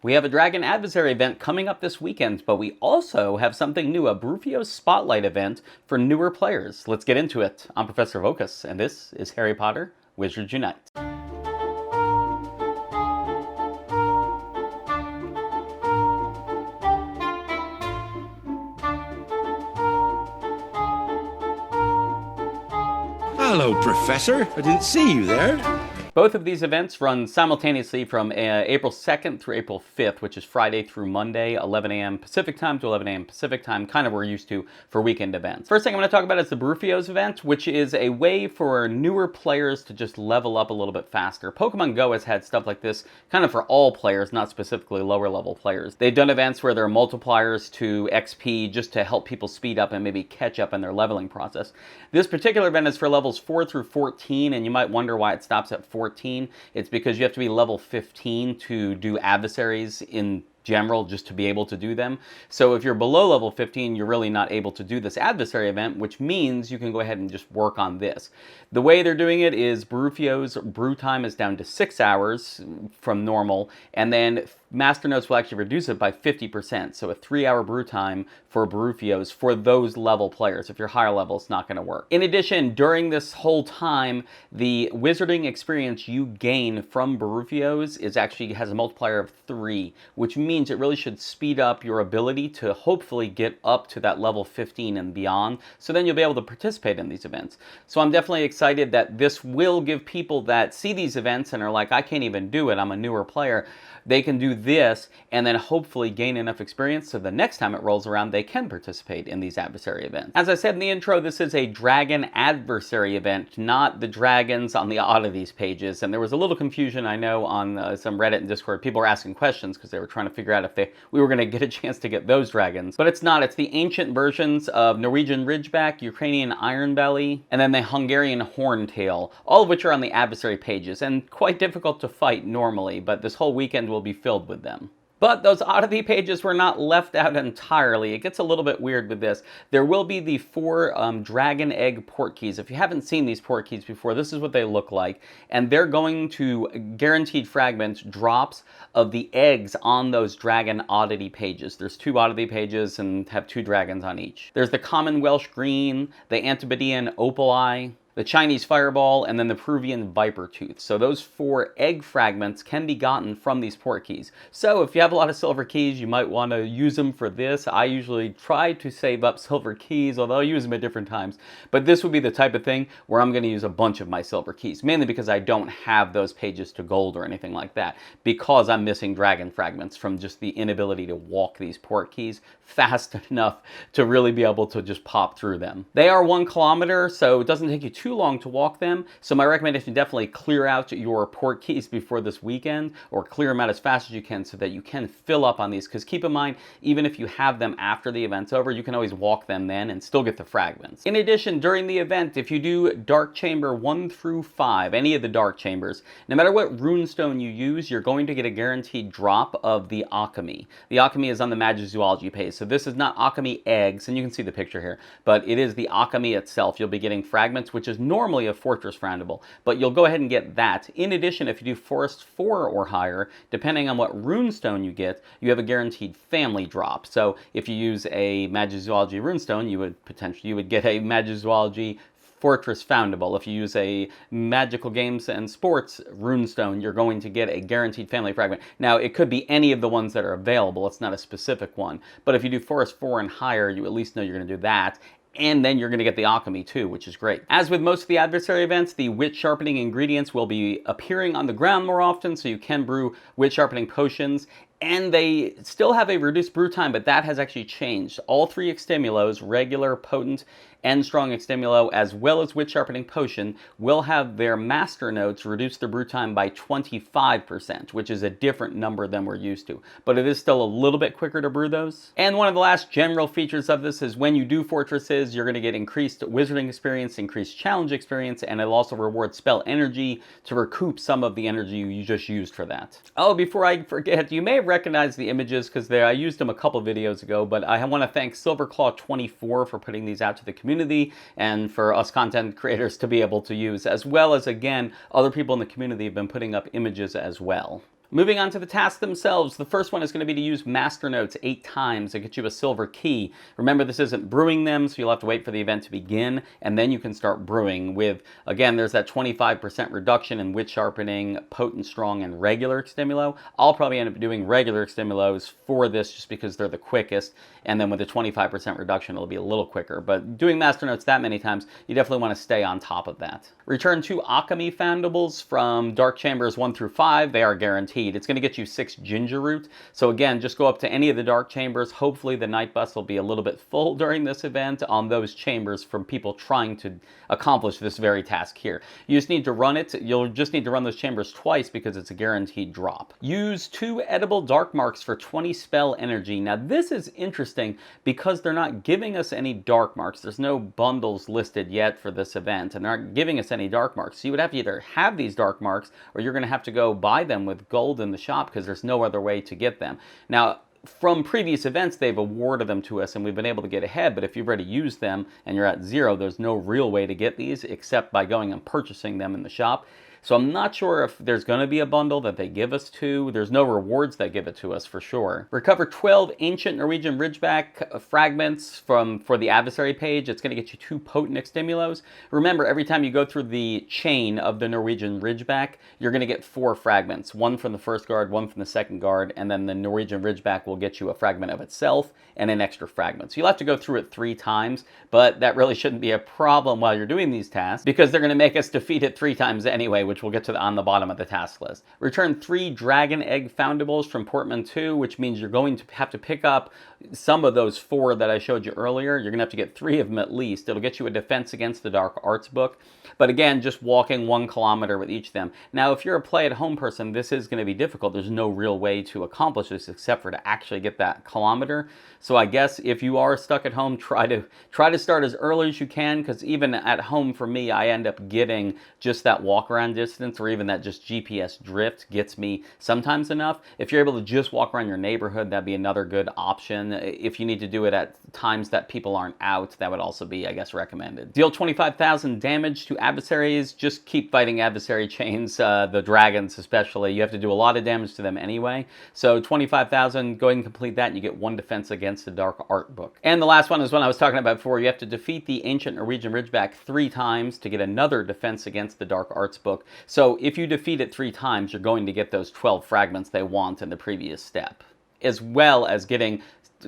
We have a Dragon Adversary event coming up this weekend, but we also have something new, a Baruffio Spotlight event for newer players. Let's get into it. I'm Professorvoqas, and this is Harry Potter Wizards Unite. Hello, Professor. I didn't see you there. Both of these events run simultaneously from April 2nd through April 5th, which is Friday through Monday, 11 a.m. Pacific time to 11 a.m. Pacific time, kind of we're used to for weekend events. First thing I'm going to talk about is the Baruffio's event, which is a way for newer players to just level up a little bit faster. Pokemon Go has had stuff like this kind of for all players, not specifically lower level players. They've done events where there are multipliers to XP just to help people speed up and maybe catch up in their leveling process. This particular event is for levels 4 through 14, and you might wonder why it stops at 14. It's because you have to be level 15 to do adversaries in general just to be able to do them. So if you're below level 15, you're really not able to do this adversary event, which means you can go ahead and just work on this. The way they're doing it is Baruffio's brew time is down to 6 hours from normal, and then Master Notes will actually reduce it by 50%. So a 3-hour brew time for Baruffio's for those level players. If you're higher level, it's not going to work. In addition, during this whole time, the wizarding experience you gain from Baruffio's has a multiplier of 3, which means it really should speed up your ability to hopefully get up to that level 15 and beyond, so then you'll be able to participate in these events. So I'm definitely excited that this will give people that see these events and are like, I can't even do it, I'm a newer player. They can do this and then hopefully gain enough experience so the next time it rolls around they can participate in these adversary events. As I said in the intro, this is a Dragon Adversary event, not the dragons on the oddities pages. And there was a little confusion, I know, on some Reddit and Discord. People were asking questions because they were trying to figure out if we were going to get a chance to get those dragons. But it's not. It's the ancient versions of Norwegian Ridgeback, Ukrainian Ironbelly, and then the Hungarian Horntail, all of which are on the adversary pages and quite difficult to fight normally, but this whole weekend will be filled with them. But those oddity pages were not left out entirely. It gets a little bit weird with this. There will be the 4 dragon egg port keys. If you haven't seen these port keys before, this is what they look like. And they're going to guaranteed fragment drops of the eggs on those dragon oddity pages. There's 2 oddity pages and have 2 dragons on each. There's the common Welsh green, the Antipodean opal eye, the Chinese Fireball, and then the Peruvian Viper Tooth. So those 4 egg fragments can be gotten from these port keys. So if you have a lot of silver keys, you might want to use them for this. I usually try to save up silver keys, although I use them at different times. But this would be the type of thing where I'm going to use a bunch of my silver keys, mainly because I don't have those pages to gold or anything like that, because I'm missing dragon fragments from just the inability to walk these port keys fast enough to really be able to just pop through them. They are 1 kilometer, so it doesn't take you too long to walk them. So my recommendation, definitely clear out your port keys before this weekend, or clear them out as fast as you can so that you can fill up on these. Because keep in mind, even if you have them after the event's over, you can always walk them then and still get the fragments. In addition, during the event, if you do Dark Chamber 1 through 5, any of the Dark Chambers, no matter what runestone you use, you're going to get a guaranteed drop of the Alchemy. The Alchemy is on the Magizoology page. So this is not Alchemy eggs, and you can see the picture here, but it is the Alchemy itself. You'll be getting fragments, which is normally a Fortress Roundable, but you'll go ahead and get that. In addition, if you do Forest 4 or higher, depending on what runestone you get, you have a guaranteed family drop. So if you use a Magizoology runestone, you would get a Magizoology Fortress Foundable. If you use a Magical Games and Sports runestone, you're going to get a guaranteed family fragment. Now, it could be any of the ones that are available. It's not a specific one. But if you do Forest 4 and higher, you at least know you're going to do that. And then you're going to get the Alchemy too, which is great. As with most of the adversary events, the wit sharpening ingredients will be appearing on the ground more often, so you can brew wit sharpening potions. And they still have a reduced brew time, but that has actually changed. All 3 extemulos, regular, potent, and strong extemulo, as well as wit sharpening potion, will have their master notes reduce their brew time by 25%, which is a different number than we're used to. But it is still a little bit quicker to brew those. And one of the last general features of this is when you do fortresses, you're going to get increased wizarding experience, increased challenge experience, and it'll also reward spell energy to recoup some of the energy you just used for that. Oh, before I forget, you may have recognized the images because I used them a couple videos ago, but I want to thank Silverclaw24 for putting these out to the community and for us content creators to be able to use, as well as, again, other people in the community have been putting up images as well. Moving on to the tasks themselves, the first one is going to be to use master notes 8 times to get you a silver key. Remember, this isn't brewing them, so you'll have to wait for the event to begin, and then you can start brewing with, again, there's that 25% reduction in wit sharpening, potent, strong, and regular extimulo. I'll probably end up doing regular extimulos for this just because they're the quickest, and then with the 25% reduction, it'll be a little quicker. But doing master notes that many times, you definitely want to stay on top of that. Return 2 alchemy foundables from Dark Chambers 1 through 5. They are guaranteed. It's going to get you 6 ginger root. So again, just go up to any of the dark chambers. Hopefully the night bus will be a little bit full during this event on those chambers from people trying to accomplish this very task here. You just need to run it. You'll just need to run those chambers twice because it's a guaranteed drop. Use 2 edible dark marks for 20 spell energy. Now this is interesting because they're not giving us any dark marks. There's no bundles listed yet for this event, and they're not giving us any dark marks. So you would have to either have these dark marks or you're going to have to go buy them with gold in the shop because there's no other way to get them. Now, from previous events, they've awarded them to us and we've been able to get ahead, but if you've already used them and you're at 0, there's no real way to get these except by going and purchasing them in the shop. So I'm not sure if there's going to be a bundle that they give us to. There's no rewards that give it to us for sure. Recover 12 ancient Norwegian Ridgeback fragments for the adversary page. It's going to get you 2 potent extimulos. Remember, every time you go through the chain of the Norwegian Ridgeback, you're going to get 4 fragments. 1 from the first guard, 1 from the second guard, and then the Norwegian Ridgeback will get you a fragment of itself and an extra fragment. So you'll have to go through it 3 times, but that really shouldn't be a problem while you're doing these tasks because they're going to make us defeat it 3 times anyway, which we'll get to on the bottom of the task list. Return 3 dragon egg foundables from Portman 2, which means you're going to have to pick up some of those 4 that I showed you earlier. You're going to have to get 3 of them at least. It'll get you a defense against the dark arts book. But again, just walking 1 kilometer with each of them. Now, if you're a play-at-home person, this is going to be difficult. There's no real way to accomplish this except for to actually get that kilometer. So I guess if you are stuck at home, try to start as early as you can, because even at home for me, I end up getting just that walk-around distance, or even that just GPS drift gets me sometimes enough. If you're able to just walk around your neighborhood, that'd be another good option. If you need to do it at times that people aren't out, that would also be, I guess, recommended. Deal 25,000 damage to adversaries. Just keep fighting adversary chains, the dragons especially. You have to do a lot of damage to them anyway. So 25,000, go ahead and complete that, and you get 1 defense against the dark art book. And the last one is one I was talking about before. You have to defeat the ancient Norwegian Ridgeback 3 times to get another defense against the dark arts book. So if you defeat it 3 times, you're going to get those 12 fragments they want in the previous step, as well as getting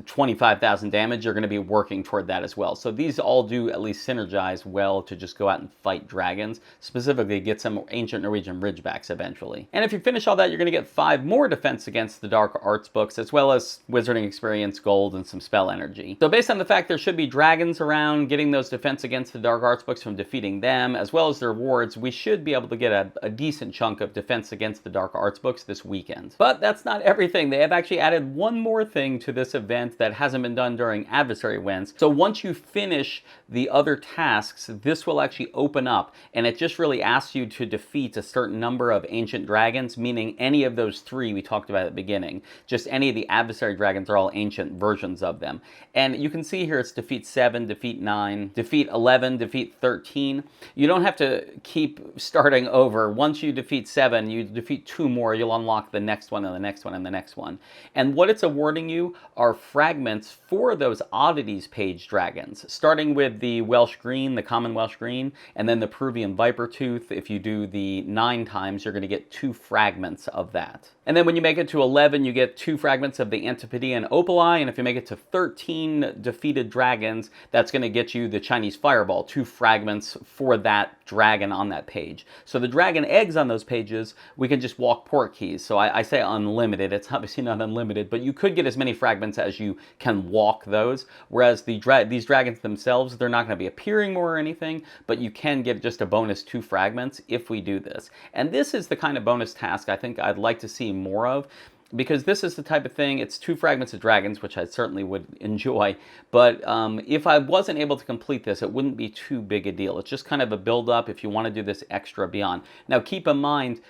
25,000 damage. You're going to be working toward that as well. So these all do at least synergize well to just go out and fight dragons, specifically get some ancient Norwegian Ridgebacks eventually. And if you finish all that, you're going to get 5 more defense against the dark arts books, as well as wizarding experience, gold, and some spell energy. So based on the fact there should be dragons around, getting those defense against the dark arts books from defeating them, as well as their rewards, we should be able to get a decent chunk of defense against the dark arts books this weekend. But that's not everything. They have actually added one more thing to this event that hasn't been done during adversary events. So once you finish the other tasks, this will actually open up, and it just really asks you to defeat a certain number of ancient dragons, meaning any of those 3 we talked about at the beginning. Just any of the adversary dragons are all ancient versions of them. And you can see here it's defeat 7, defeat 9, defeat 11, defeat 13. You don't have to keep starting over. Once you defeat 7, you defeat 2 more, you'll unlock the next one and the next one and the next one. And what it's awarding you are fragments for those oddities page dragons, starting with the Welsh Green, the common Welsh Green, and then the Peruvian Viper Tooth. If you do the 9 times, you're going to get 2 fragments of that. And then when you make it to 11, you get 2 fragments of the Antipodean Opali, and if you make it to 13 defeated dragons, that's going to get you the Chinese Fireball, 2 fragments for that dragon on that page. So the dragon eggs on those pages, we can just walk port keys. So I say unlimited. It's obviously not unlimited, but you could get as many fragments as you can walk those. Whereas these dragons themselves, they're not going to be appearing more or anything, but you can get just a bonus 2 fragments if we do this. And this is the kind of bonus task I think I'd like to see more of, because this is the type of thing, it's 2 fragments of dragons, which I certainly would enjoy, but if I wasn't able to complete this, it wouldn't be too big a deal. It's just kind of a build-up if you want to do this extra beyond. Now keep in mind,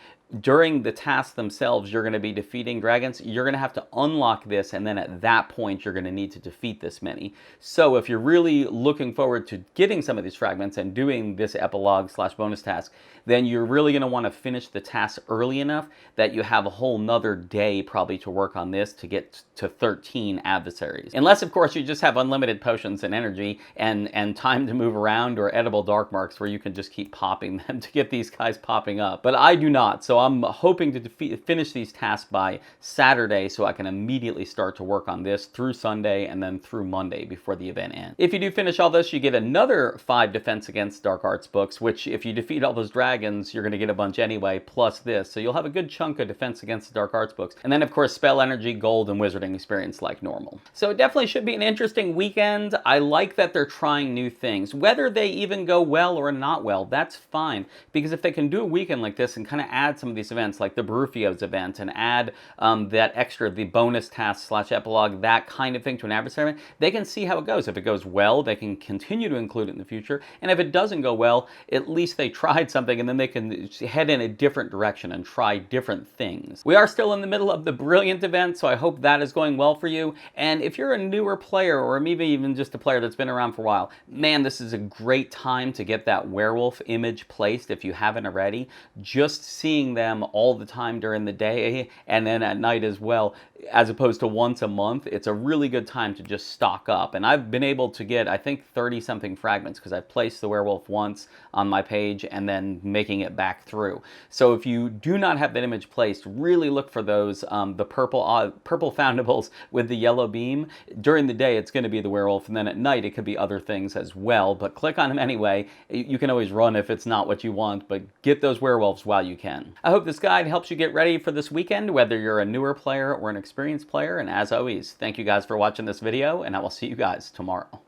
during the tasks themselves, you're going to be defeating dragons. You're going to have to unlock this, and then at that point, you're going to need to defeat this many. So if you're really looking forward to getting some of these fragments and doing this epilogue / bonus task, then you're really going to want to finish the task early enough that you have a whole nother day probably to work on this to get to 13 adversaries. Unless, of course, you just have unlimited potions and energy and time to move around, or edible dark marks where you can just keep popping them to get these guys popping up. But I do not, so I'm hoping to finish these tasks by Saturday so I can immediately start to work on this through Sunday and then through Monday before the event ends. If you do finish all this, you get another 5 defense against dark arts books, which if you defeat all those dragons, you're going to get a bunch anyway, plus this. So you'll have a good chunk of defense against the dark arts books. And then, of course, spell energy, gold, and wizarding experience like normal. So it definitely should be an interesting weekend. I like that they're trying new things. Whether they even go well or not well, that's fine. Because if they can do a weekend like this and kind of add some of these events like the Baruffio's event and add that extra, the bonus task / epilogue, that kind of thing to an adversary event, they can see how it goes. If it goes well, they can continue to include it in the future. And if it doesn't go well, at least they tried something, and then they can head in a different direction and try different things. We are still in the middle of the Brilliant event, so I hope that is going well for you. And if you're a newer player, or maybe even just a player that's been around for a while, man, this is a great time to get that werewolf image placed if you haven't already. Just seeing them all the time during the day and then at night as well, as opposed to once a month, it's a really good time to just stock up. And I've been able to get, I think, 30-something fragments because I've placed the werewolf once on my page and then making it back through. So if you do not have that image placed, really look for those, the purple foundables with the yellow beam. During the day, it's going to be the werewolf, and then at night, it could be other things as well. But click on them anyway. You can always run if it's not what you want, but get those werewolves while you can. I hope this guide helps you get ready for this weekend, whether you're a newer player or an experienced player. And as always, thank you guys for watching this video, and I will see you guys tomorrow.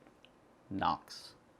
Nox.